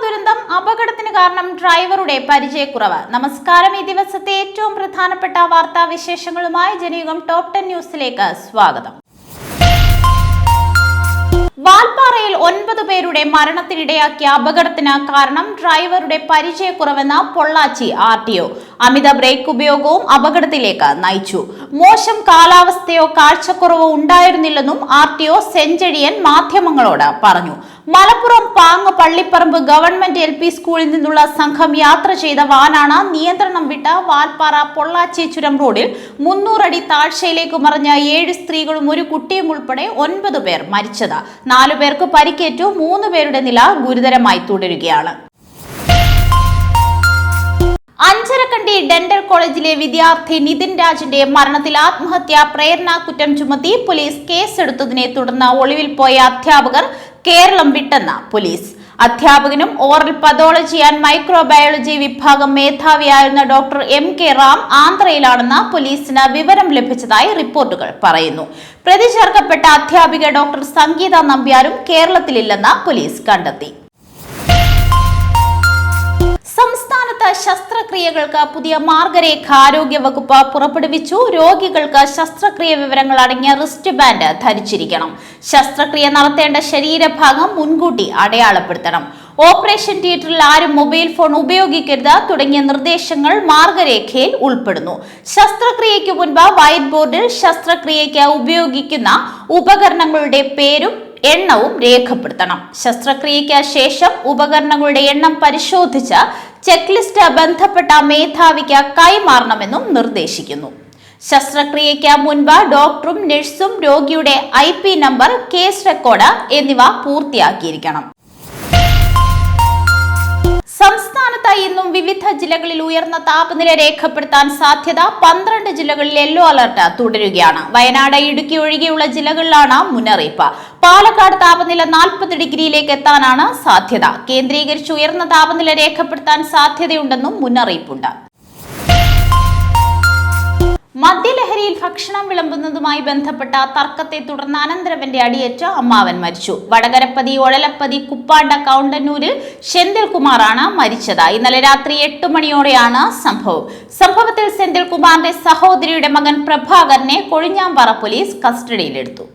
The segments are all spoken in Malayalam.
ദുരന്തം അപകടത്തിന് കാരണം ഡ്രൈവറുടെ പരിചയക്കുറവ്. നമസ്കാരം. ഈ ദിവസത്തെ ഏറ്റവും പ്രധാനപ്പെട്ട വാർത്താ വിശേഷങ്ങളുമായി ജനയുഗം ടോപ്പ് 10 ന്യൂസിലേക്ക് സ്വാഗതം. വാൽപ്പാറയിൽ 9 പേരുടെ മരണത്തിനിടയാക്കിയ അപകടത്തിന് കാരണം ഡ്രൈവറുടെ പരിചയക്കുറവെന്ന പൊള്ളാച്ചി RTO. അമിത ബ്രേക്ക് ഉപയോഗവും അപകടത്തിലേക്ക് നയിച്ചു. മോശം കാലാവസ്ഥയോ കാഴ്ചക്കുറവോ ഉണ്ടായിരുന്നില്ലെന്നും RTO സെഞ്ചരിയൻ മാധ്യമങ്ങളോട് പറഞ്ഞു. മലപ്പുറം പാങ്ങ് പള്ളിപ്പറമ്പ് ഗവൺമെന്റ് LP സ്കൂളിൽ നിന്നുള്ള സംഘം യാത്ര ചെയ്ത വാനാണ് നിയന്ത്രണം വിട്ട വാൽപ്പാറ പൊള്ളാച്ചി ചുരം റോഡിൽ 300 അടി താഴ്ചയിലേക്ക് മറിഞ്ഞ 7 സ്ത്രീകളും ഒരു കുട്ടിയും ഉൾപ്പെടെ 9 പേർ മരിച്ചത്. 4 പേർക്ക് പരിക്കേറ്റു. 3 പേരുടെ നില ഗുരുതരമായി തുടരുകയാണ്. അഞ്ചരക്കണ്ടി ഡെന്റൽ കോളേജിലെ വിദ്യാർത്ഥി നിതിൻ രാജിന്റെ മരണത്തിൽ ആത്മഹത്യാ പ്രേരണാ കുറ്റം ചുമത്തി പോലീസ് കേസെടുത്തതിനെ തുടർന്ന് ഒളിവിൽ പോയ അധ്യാപകർ കേരളം വിട്ടെന്ന് പോലീസ്. അധ്യാപകനും ഓറൽ പതോളജി ആൻഡ് മൈക്രോബയോളജി വിഭാഗം മേധാവിയായിരുന്ന ഡോക്ടർ MK റാം ആന്ധ്രയിലാണെന്ന് പോലീസിന് വിവരം ലഭിച്ചതായി റിപ്പോർട്ടുകൾ പറയുന്നു. പ്രതി ചേർക്കപ്പെട്ട അധ്യാപിക ഡോക്ടർ സംഗീത നമ്പ്യാരും കേരളത്തിലില്ലെന്ന് പോലീസ് കണ്ടെത്തി. സംസ്ഥാനത്ത് ശസ്ത്രക്രിയകൾക്ക് പുതിയ മാർഗരേഖ ആരോഗ്യ വകുപ്പ് പുറപ്പെടുവിച്ചു. രോഗികൾക്ക് ശസ്ത്രക്രിയ വിവരങ്ങൾ അടങ്ങിയ റിസ്റ്റ് ബാൻഡ് ധരിച്ചിരിക്കണം. ശസ്ത്രക്രിയ നടത്തേണ്ട ശരീരഭാഗം മുൻകൂട്ടി അടയാളപ്പെടുത്തണം. ഓപ്പറേഷൻ തിയേറ്ററിൽ ആരും മൊബൈൽ ഫോൺ ഉപയോഗിക്കരുത് തുടങ്ങിയ നിർദ്ദേശങ്ങൾ മാർഗരേഖയിൽ ഉൾപ്പെടുന്നു. ശസ്ത്രക്രിയയ്ക്ക് മുൻപ് വൈറ്റ് ബോർഡിൽ ശസ്ത്രക്രിയയ്ക്ക് ഉപയോഗിക്കുന്ന ഉപകരണങ്ങളുടെ പേരും എണ്ണവും രേഖപ്പെടുത്തണം. ശസ്ത്രക്രിയയ്ക്ക് ശേഷം ഉപകരണങ്ങളുടെ എണ്ണം പരിശോധിച്ച് ചെക്ക് ലിസ്റ്റ് ബന്ധപ്പെട്ട മേധാവിക്ക് കൈമാറണമെന്നും നിർദ്ദേശിക്കുന്നു. ശസ്ത്രക്രിയയ്ക്ക് മുൻപ് ഡോക്ടറും നഴ്സും രോഗിയുടെ IP നമ്പർ, കേസ് റെക്കോർഡ് എന്നിവ പൂർത്തിയാക്കിയിരിക്കണം. സംസ്ഥാനത്ത് ഇന്നും വിവിധ ജില്ലകളിൽ ഉയർന്ന താപനില രേഖപ്പെടുത്താൻ സാധ്യത. 12 ജില്ലകളിൽ യെല്ലോ അലർട്ട് തുടരുകയാണ്. വയനാട്, ഇടുക്കി ഒഴികെയുള്ള ജില്ലകളിലാണ് മുന്നറിയിപ്പ്. പാലക്കാട് താപനില 40 ഡിഗ്രിയിലേക്ക് എത്താനാണ് സാധ്യത. കേന്ദ്രീകരിച്ച് ഉയർന്ന താപനില രേഖപ്പെടുത്താൻ സാധ്യതയുണ്ടെന്നും മുന്നറിയിപ്പുണ്ട്. മദ്യലഹരിയിൽ ഭക്ഷണം വിളമ്പുന്നതുമായി ബന്ധപ്പെട്ട തർക്കത്തെ തുടർന്ന് അനന്തരവന്റെ അടിയേറ്റ് അമ്മാവൻ മരിച്ചു. വടകരപ്പതി ഒഴലപ്പതി കുപ്പാണ്ട കൗണ്ടന്നൂരിൽ സെന്തിൽകുമാറാണ് മരിച്ചത്. ഇന്നലെ രാത്രി 8 മണിയോടെയാണ് സംഭവത്തിൽ സെന്തിൽകുമാറിന്റെ സഹോദരിയുടെ മകൻ പ്രഭാകരനെ കൊഴിഞ്ഞാമ്പാറ പോലീസ് കസ്റ്റഡിയിലെടുത്തു.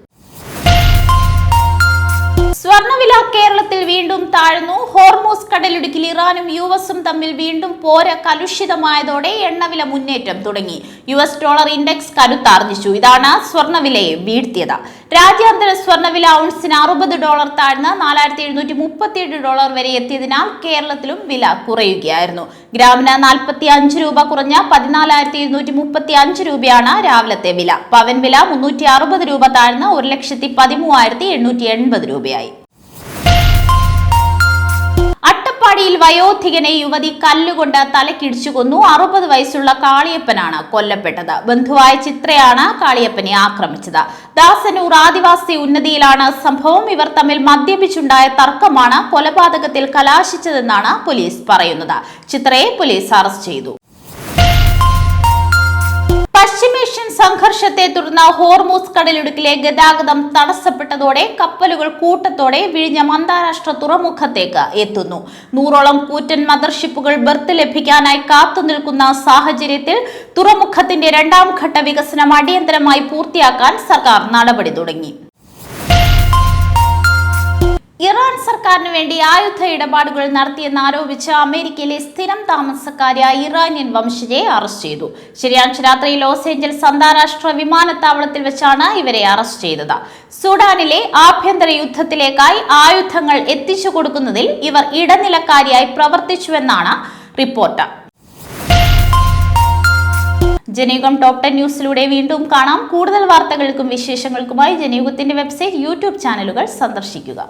സ്വർണ്ണവില കേരളത്തിൽ വീണ്ടും താഴ്ന്നു. ഹോർമൂസ് കടലിടുക്കിൽ ഇറാനും US-ഉം തമ്മിൽ വീണ്ടും പോര് കലുഷിതമായതോടെ എണ്ണവില മുന്നേറ്റം തുടങ്ങി. US ഡോളർ ഇൻഡെക്സ് കരുത്താർജിച്ചു. ഇതാണ് സ്വർണ്ണവിലയെ വീഴ്ത്തിയത്. രാജ്യാന്തര സ്വർണ്ണവില ഔൺസിന് $60 താഴ്ന്ന് $4737 വരെ എത്തിയതിനാൽ കേരളത്തിലും വില കുറയുകയായിരുന്നു. ഗ്രാമിന് 45 രൂപ കുറഞ്ഞ 14,235 രൂപയാണ് രാവിലത്തെ വില. പവൻ വില 360 രൂപ താഴ്ന്ന് 1,13,880 രൂപയായി. അട്ടപ്പാടിയിൽ വയോധികനെ യുവതി കല്ലുകൊണ്ട് തലക്കിടിച്ചു കൊന്നു. 60 വയസ്സുള്ള കാളിയപ്പനാണ് കൊല്ലപ്പെട്ടത്. ബന്ധുവായ ചിത്രയാണ് കാളിയപ്പനെ ആക്രമിച്ചത്. ദാസനൂർ ആദിവാസി ഉന്നതിയിലാണ് സംഭവം. ഇവർ തമ്മിൽ മദ്യപിച്ചുണ്ടായ തർക്കമാണ് കൊലപാതകത്തിൽ കലാശിച്ചതെന്നാണ് പോലീസ് പറയുന്നത്. ചിത്രയെ പോലീസ് അറസ്റ്റ് ചെയ്തു. പശ്ചിമേഷ്യൻ സംഘർഷത്തെ തുടർന്ന് ഹോർമൂസ് കടലിടുക്കിലെ ഗതാഗതം തടസ്സപ്പെട്ടതോടെ കപ്പലുകൾ കൂട്ടത്തോടെ വിഴിഞ്ഞം അന്താരാഷ്ട്ര തുറമുഖത്തേക്ക് എത്തുന്നു. 100ഓളം കൂറ്റൻ മദർഷിപ്പുകൾ ബർത്ത് ലഭിക്കാനായി കാത്തുനിൽക്കുന്ന സാഹചര്യത്തിൽ തുറമുഖത്തിന്റെ 2ാം ഘട്ട വികസനം അടിയന്തരമായി പൂർത്തിയാക്കാൻ സർക്കാർ നടപടി തുടങ്ങി. ഇറാൻ സർക്കാരിന് വേണ്ടി ആയുധ ഇടപാടുകൾ നടത്തിയെന്നാരോപിച്ച് അമേരിക്കയിലെ സ്ഥിരം താമസക്കാരായ ഇറാനിയൻ വംശജയെ അറസ്റ്റ് ചെയ്തു. ശനിയാഴ്ച രാത്രി ലോസ് ഏഞ്ചൽസ് അന്താരാഷ്ട്ര വിമാനത്താവളത്തിൽ വെച്ചാണ് ഇവരെ അറസ്റ്റ് ചെയ്തത്. സുഡാനിലെ ആഭ്യന്തര യുദ്ധത്തിലേക്കായി ആയുധങ്ങൾ എത്തിച്ചു കൊടുക്കുന്നതിൽ ഇവർ ഇടനിലക്കാരിയായി പ്രവർത്തിച്ചുവെന്നാണ് റിപ്പോർട്ട്. ജനയുഗം ടോപ്പ് 10 ന്യൂസിലൂടെ വീണ്ടും കാണാം. കൂടുതൽ വാർത്തകൾക്കും വിശേഷങ്ങൾക്കുമായി ജനയുഗത്തിന്റെ വെബ്സൈറ്റ്, YouTube ചാനലുകൾ സന്ദർശിക്കുക.